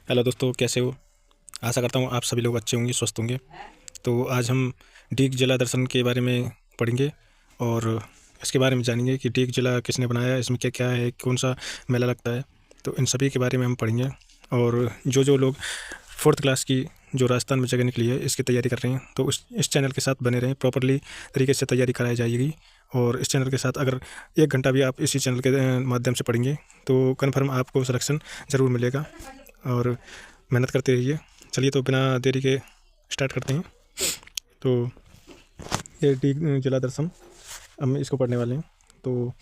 Hello दोस्तों, कैसे हो। आशा करता हूँ आप सभी लोग अच्छे होंगे, स्वस्थ होंगे। तो आज हम डीग जिला दर्शन के बारे में पढ़ेंगे और इसके बारे में जानेंगे कि डीग जिला किसने बनाया, इसमें क्या क्या है, कौन सा मेला लगता है। तो इन सभी के बारे में हम पढ़ेंगे। और जो लोग फोर्थ क्लास की जो राजस्थान में जगह निकली है इसकी तैयारी कर रहे हैं तो इस चैनल के साथ बने रहें। प्रॉपरली तरीके से तैयारी कराई जाएगी। और इस चैनल के साथ अगर 1 घंटा भी आप इसी चैनल के माध्यम से पढ़ेंगे तो कन्फर्म आपको सिलेक्शन ज़रूर मिलेगा। और मेहनत करते रहिए। चलिए तो बिना देरी के स्टार्ट करते हैं। तो ये डीग जिला दर्शन हम इसको पढ़ने वाले हैं। तो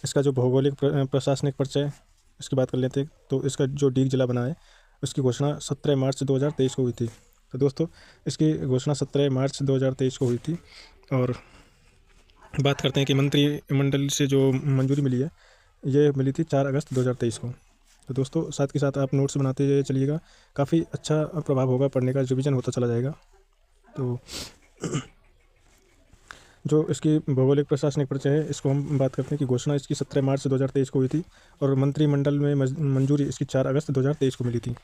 इसका जो भौगोलिक प्रशासनिक परिचय इसकी बात कर लेते हैं। तो इसका जो डीग जिला बना है उसकी घोषणा 17 मार्च 2023 को हुई थी। तो दोस्तों, इसकी घोषणा 17 मार्च 2023 को हुई थी। और बात करते हैं कि मंत्रिमंडल से जो मंजूरी मिली है ये मिली थी 4 अगस्त 2023 को। तो दोस्तों, साथ के साथ आप नोट्स बनाते चलिएगा। काफ़ी अच्छा प्रभाव होगा, पढ़ने का रिवीजन होता चला जाएगा। तो जो इसकी भौगोलिक प्रशासनिक परिचय है इसको हम बात करते हैं कि घोषणा इसकी 17 मार्च 2023 को हुई थी और मंत्रिमंडल में मंजूरी इसकी 4 अगस्त 2023 को मिली थी।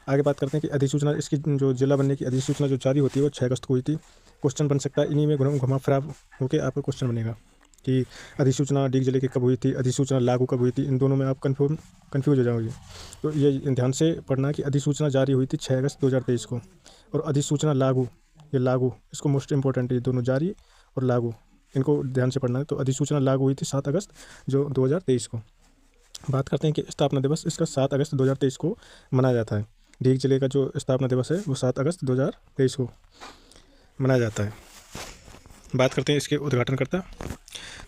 आगे बात करते हैं कि अधिसूचना इसकी जो जिला बनने की अधिसूचना जो जारी होती है वो 6 अगस्त को हुई थी। क्वेश्चन बन सकता है इन्हीं में घुमा फिरा होकर आपका क्वेश्चन बनेगा कि अधिसूचना डीग जिले की कब हुई थी, अधिसूचना लागू कब हुई थी। इन दोनों में आप कन्फ्यूज हो जाओगे। तो ये ध्यान से पढ़ना कि अधिसूचना जारी हुई थी 6 अगस्त 2023 को और अधिसूचना लागू, ये लागू इसको मोस्ट इंपॉर्टेंट है। दोनों जारी और लागू इनको ध्यान से पढ़ना है। तो अधिसूचना लागू हुई थी 7 अगस्त जो 2023 को। बात करते हैं कि स्थापना दिवस इसका 7 अगस्त 2023 को मनाया जाता है। डीग जिले का जो स्थापना दिवस है वो 7 अगस्त 2023 को मनाया जाता है। बात करते हैं इसके उद्घाटनकर्ता।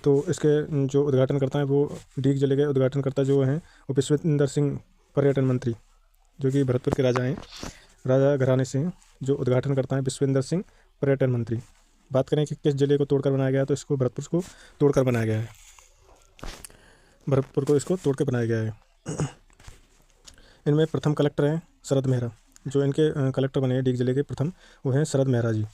तो इसके जो उद्घाटनकर्ता हैं वो डीग जिले के उद्घाटनकर्ता जो हैं वो विश्वेंद्र सिंह पर्यटन मंत्री, जो कि भरतपुर के राजा हैं, राजा घराने से हैं। जो उद्घाटन करता है विश्वेंद्र सिंह पर्यटन मंत्री। बात करें कि किस जिले को तोड़कर बनाया गया है तो इसको भरतपुर को तोड़कर बनाया गया है। भरतपुर को इसको तोड़ के बनाया गया है। इनमें प्रथम कलेक्टर हैं शरद मेहरा। जो इनके कलेक्टर बने हैं डीग जिले के प्रथम वो हैं शरद मेहरा जी।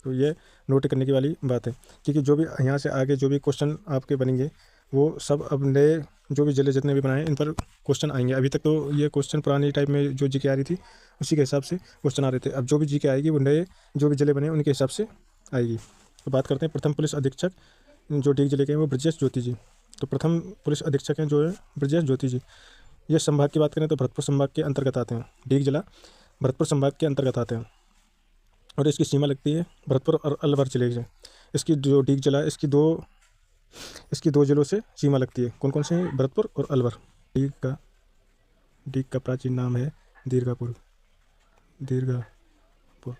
तो ये नोट करने की वाली बात है क्योंकि जो भी यहाँ से आगे जो भी क्वेश्चन आपके बनेंगे वो सब अब नए जो भी जिले जितने भी बनाए इन पर क्वेश्चन आएंगे। अभी तक तो ये क्वेश्चन पुरानी टाइप में जो जीके आ रही थी उसी के हिसाब से क्वेश्चन आ रहे थे। अब जो भी जीके आएगी वो नए जो भी जिले बने उनके हिसाब से आएगी। तो बात करते हैं प्रथम पुलिस अधीक्षक जो डीग जिले के हैं वो ब्रजेश ज्योति जी। तो प्रथम पुलिस अधीक्षक हैं जो है ब्रजेश ज्योति जी। ये संभाग की बात करें तो भरतपुर संभाग के अंतर्गत आते हैं। डीग जिला भरतपुर संभाग के अंतर्गत आते हैं और इसकी सीमा लगती है भरतपुर और अलवर जिले से। इसकी जो डीग जिला है इसकी दो जिलों से सीमा लगती है। कौन कौन से हैं? भरतपुर और अलवर। डीग का प्राचीन नाम है दीर्घापुर। दीर्घापुर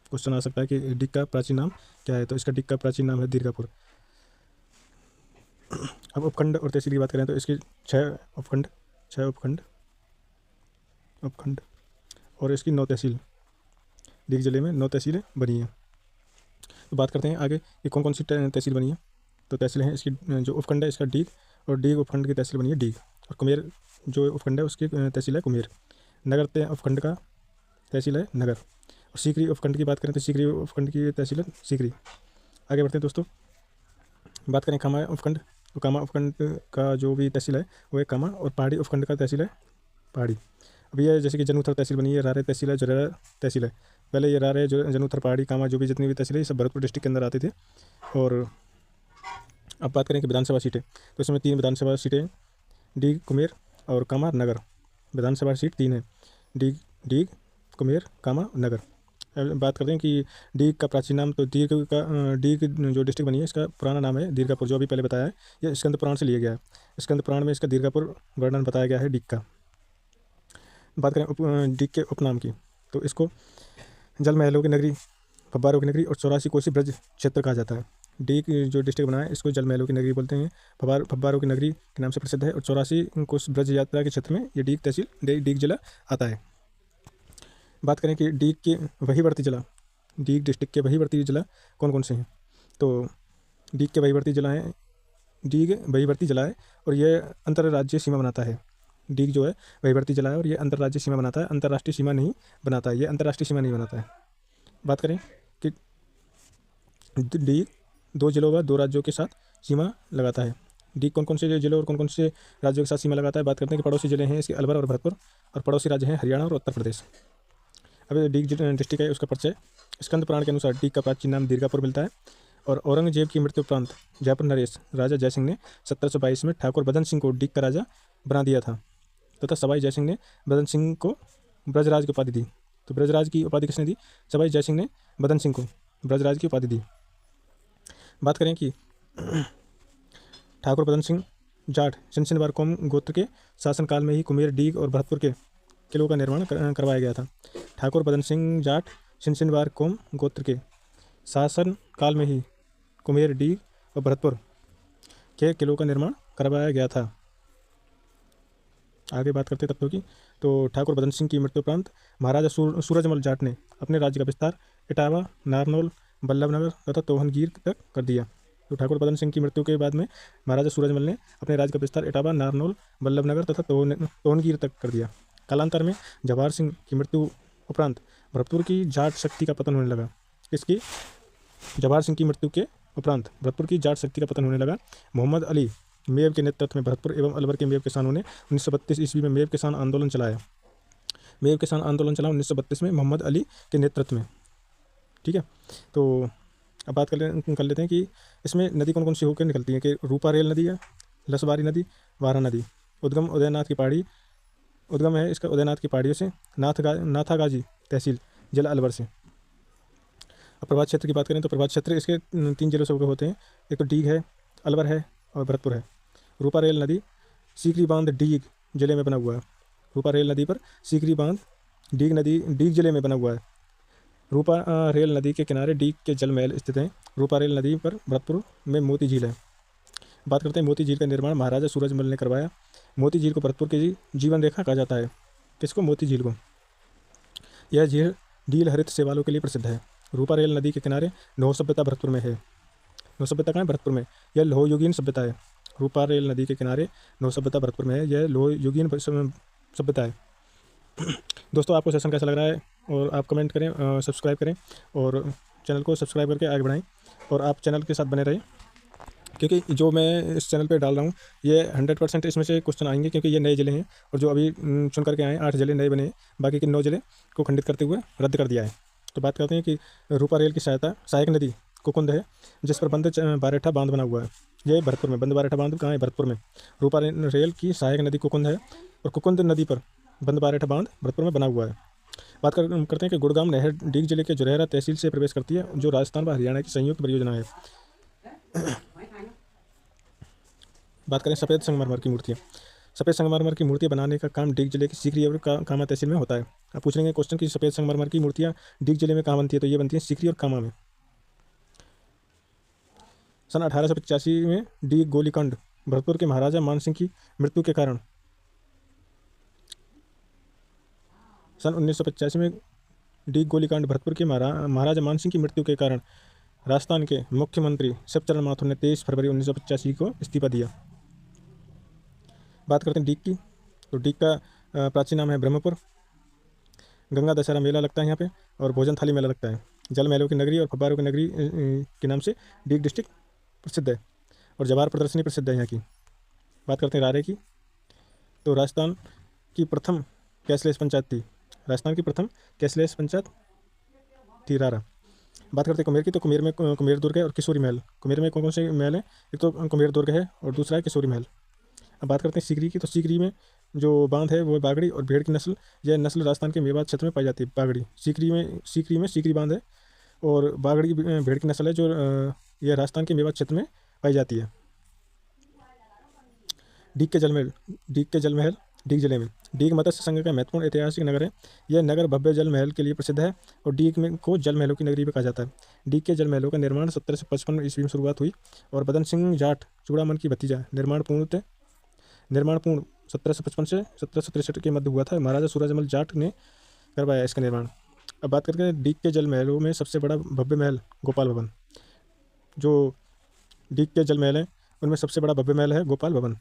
क्वेश्चन आ सकता है कि डीग का प्राचीन नाम क्या है, तो इसका डीग का प्राचीन नाम है दीर्घापुर। अब उपखंड और तहसील की बात करें तो इसकी 6 उपखंड और इसकी 9 तहसील। डीग जिले में 9 तहसीलें बनी हैं। तो बात करते हैं आगे कि कौन कौन सी तहसील बनी है। तो तहसील हैं इसकी जो उपखंड है इसका डीग और डीग उपखंड की तहसील बनी है डीग। और कुमेर जो उपखंड है उसकी तहसील है कुमेर। नगर उपखंड का तहसील है नगर। और सीकरी उपखंड की बात करें तो सीकरी उपखंड की तहसील है सीकरी। आगे बढ़ते हैं दोस्तों, बात करें कामा उपखंड। तो कामा उपखंड का जो भी तहसील है वो है कामा और पहाड़ी उपखंड का तहसील है पहाड़ी। अभी ये जैसे कि जनूथर तहसील बनी है, रारे तहसील है, जुरेरा तहसील है। पहले ये रारे जनूथर पहाड़ी कामा जो भी जितनी भी तहसील है ये सब भरतपुर डिस्ट्रिक्ट के अंदर आते थे। और अब बात करें कि विधानसभा सीटें तो इसमें 3 विधानसभा सीटें डीग कुमेर और कामा नगर। विधानसभा सीट 3 है डीग कुमेर कामा नगर। बात करते हैं कि डीग का प्राचीन नाम। तो डीग जो डिस्ट्रिक्ट बनी है इसका पुराना नाम है दीर्घापुर, जो अभी पहले बताया है। यह स्कंद पुराण से लिया गया है। स्कंद पुराण में इसका दीर्घापुर वर्णन बताया गया है डीग का। बात करें डीग के उपनाम की तो इसको जल महलों की नगरी, फब्बारों की नगरी और 84 कोसी ब्रज क्षेत्र कहा जाता है। डीग जो डिस्ट्रिक्ट बना है इसको जल महलों की नगरी बोलते हैं, फब्बारों की नगरी के नाम से प्रसिद्ध है। और 84 कोस ब्रज यात्रा के क्षेत्र में ये डीग तहसील डीग जिला आता है। बात करें कि डीग के वहीवर्ती जिला, डीग डिस्ट्रिक्ट के वहीवर्ती जिला कौन कौन से हैं। तो डीग के वहीवर्ती जिला हैं, डीग वहीवर्ती जिला है और ये अंतर्राज्यीय सीमा बनाता है। डीग जो है वहीवर्ती जिला है और ये अंतर्राज्यीय सीमा बनाता है, अंतर्राष्ट्रीय सीमा नहीं बनाता है। ये अंतर्राष्ट्रीय सीमा नहीं बनाता है। बात करें कि डीग 2 जिलों व 2 राज्यों के साथ सीमा लगाता है। डीग कौन कौन से जिलों और कौन कौन से राज्यों के साथ सीमा लगाता है? बात करते हैं कि पड़ोसी जिले हैं इसके अलवर और भरतपुर, और पड़ोसी राज्य हैं हरियाणा और उत्तर प्रदेश। अब डीग डिस्ट्रिक्ट है उसका परिचय। स्कंद पुराण के अनुसार डीग का प्राचीन नाम दीर्घापुर मिलता है, और औरंगजेब की मृत्यु उपरांत जयपुर नरेश राजा जयसिंह ने 1722 में ठाकुर बदन सिंह को डीग का राजा बना दिया था, तथा सवाई जयसिंह ने बदन सिंह को ब्रजराज की उपाधि दी। तो ब्रजराज की उपाधि किसने दी? सवाई जयसिंह ने बदन सिंह को ब्रजराज की उपाधि दी। बात करें कि ठाकुर बदन सिंह जाट सिनसिनवार कौम गोत्र के शासनकाल में ही कुमेर, डीग और भरतपुर के किलों का निर्माण करवाया गया था। ठाकुर बदन सिंह जाट सिनसिनवार कौम गोत्र के शासन काल में ही कुमेर, डीग और भरतपुर के किलों का निर्माण करवाया गया था। आगे बात करते तत्वों की। तो ठाकुर बदन सिंह की मृत्यु उपरांत महाराजा सूरजमल जाट ने अपने राज्य का विस्तार इटावा, नारनौल, बल्लभनगर तथा तोहनगीर तक कर दिया। तो ठाकुर बदन सिंह की मृत्यु के बाद में महाराजा सूरजमल ने अपने राज्य का विस्तार इटावा, नारनौल, बल्लभनगर तथा तोहनगीर तक कर दिया। कालांतर में जवाहर सिंह की मृत्यु उपरांत भरतपुर की जाट शक्ति का पतन होने लगा। इसकी जवाहर सिंह की मृत्यु के उपरांत भरतपुर की जाट शक्ति का पतन होने लगा। मोहम्मद अली मेव के नेतृत्व में भरतपुर एवं अलवर के मेव किसानों ने 1932 ईस्वी में मेव किसान आंदोलन चलाया। मेव किसान आंदोलन चला 1932 में मोहम्मद अली के नेतृत्व में। ठीक है, तो अब बात कर लेते हैं कि इसमें नदी कौन कौन सी होकर निकलती है। कि रूपा रेल नदी है, लसवारी नदी, वारा नदी। उद्गम उदयनाथ की पहाड़ी, उद्गम है इसका उदयनाथ की पहाड़ियों से, नाथागाजी तहसील जिला अलवर से। अब प्रभात क्षेत्र की बात करें तो प्रभात क्षेत्र इसके 3 जिलों से होकर होते हैं। एक तो डीग है, अलवर है और भरतपुर है। रूपा रेल नदी सीकरी बांध डीग जिले में बना हुआ है। रूपा रेल नदी पर सीकरी बांध डीग जिले में बना हुआ है। रूपा रेल नदी के किनारे डीग के जल महल स्थित हैं। रूपा रेल नदी पर भरतपुर में मोती झील है। बात करते हैं मोती झील का निर्माण महाराजा सूरजमल ने करवाया। मोती झील को भरतपुर की जीवन रेखा कहा जाता है। किसको? मोती झील को। यह झील डील हरित शैवालों के लिए प्रसिद्ध है। रूपा रेल नदी के किनारे लौह सभ्यता भरतपुर में है। लौह सभ्यता कहाँ है? भरतपुर में। यह लोहयुगीन सभ्यता है। रूपा रेल नदी के किनारे लौह सभ्यता भरतपुर में है। यह लोहयुगीन सभ्यता है। दोस्तों, आपको सेशन कैसा लग रहा है? और आप कमेंट करें, सब्सक्राइब करें और चैनल को सब्सक्राइब करके आगे बढ़ाएं, और आप चैनल के साथ बने रहें, क्योंकि जो मैं इस चैनल पे डाल रहा हूँ ये 100% इसमें से क्वेश्चन आएंगे, क्योंकि ये नए जिले हैं और जो अभी चुन करके आए 8 जिले नए बने हैं, बाकी के 9 जिले को खंडित करते हुए रद्द कर दिया है। तो बात करते हैं कि रूपा रेल की सहायक नदी कुकुंद है, जिस पर बंद बारेठा बांध बना हुआ है। ये भरतपुर में बंद बारेठा बांध कहाँ है? भरतपुर में। रूपा रेल की सहायक नदी कुकुंद है, और कुकुंद नदी पर बंद बारेठा बांध भरतपुर में बना हुआ है। बात करते हैं कि गुड़गांव नहर डीग जिले के जुरेहरा तहसील से प्रवेश करती है, जो राजस्थान व हरियाणा की संयुक्त परियोजना है। बात करें सफ़ेद संगमरमर की मूर्तियाँ। सफ़ेद संगमरमर की मूर्तियाँ बनाने का काम डीग जिले की सीकरी और कामा तहसील में होता है। आप पूछ लेंगे क्वेश्चन कि सफ़ेद संगमरमर की मूर्तियाँ डीग जिले में कहाँ बनती है? तो ये बनती है सीकरी और कामा में। सन 1885 में डीग गोलीकांड भरतपुर के महाराजा मानसिंह की मृत्यु के कारण सन 1985 में डीग गोलीकांड भरतपुर के महाराजा मानसिंह की मृत्यु के कारण राजस्थान के मुख्यमंत्री शिवचरण माथुर ने 23 फरवरी 1985 को इस्तीफा दिया। बात करते हैं डीग की। तो डीग का प्राचीन नाम है ब्रह्मपुर। गंगा दशहरा मेला लगता है यहाँ पे, और भोजन थाली मेला लगता है। जल महलों की नगरी और फब्बारों की नगरी के नाम से डीग डिस्ट्रिक्ट प्रसिद्ध है, और जवाहर प्रदर्शनी प्रसिद्ध है यहाँ की। बात करते हैं रारे की। तो राजस्थान की प्रथम कैशलेस पंचायत थी। राजस्थान की प्रथम कैशलेस पंचायत थी रारा। बात करते हैं कुमेर की। तो कुमेर में कुमेर दुर्ग है और किशोरी महल। कुमेर में कौन कौन से महल है? एक तो कुमेर दुर्ग है और दूसरा है किशोरी महल। अब बात करते हैं सीकरी की। तो सीकरी में जो बांध है वो है बागड़ी और भेड़ की नस्ल। यह नस्ल राजस्थान के मेवात क्षेत्र में पाई जाती है। बागड़ी सीकरी में सीकरी बांध है, और बागड़ी भेड़ की नस्ल है, जो यह राजस्थान के मेवात क्षेत्र में पाई जाती है। डीग के जल महल डीग जिले में। डीग मत्स्य संघ का महत्वपूर्ण ऐतिहासिक नगर है। यह नगर भव्य जल महल के लिए प्रसिद्ध है, और डीग में को जल महलों की नगरी भी कहा जाता है। डीग के जल महलों का निर्माण 1755 ईस्वी में शुरुआत हुई, और बदन सिंह जाट चूड़ामन की भतीजा निर्माण पूर्ण 1755 से 1763 के मध्य हुआ था। महाराजा सूरजमल जाट ने करवाया इसका निर्माण। अब बात करते हैं डीग के जल महलों में सबसे बड़ा भव्य महल गोपाल भवन। जो डीग के जल महल है उनमें सबसे बड़ा भव्य महल है गोपाल भवन।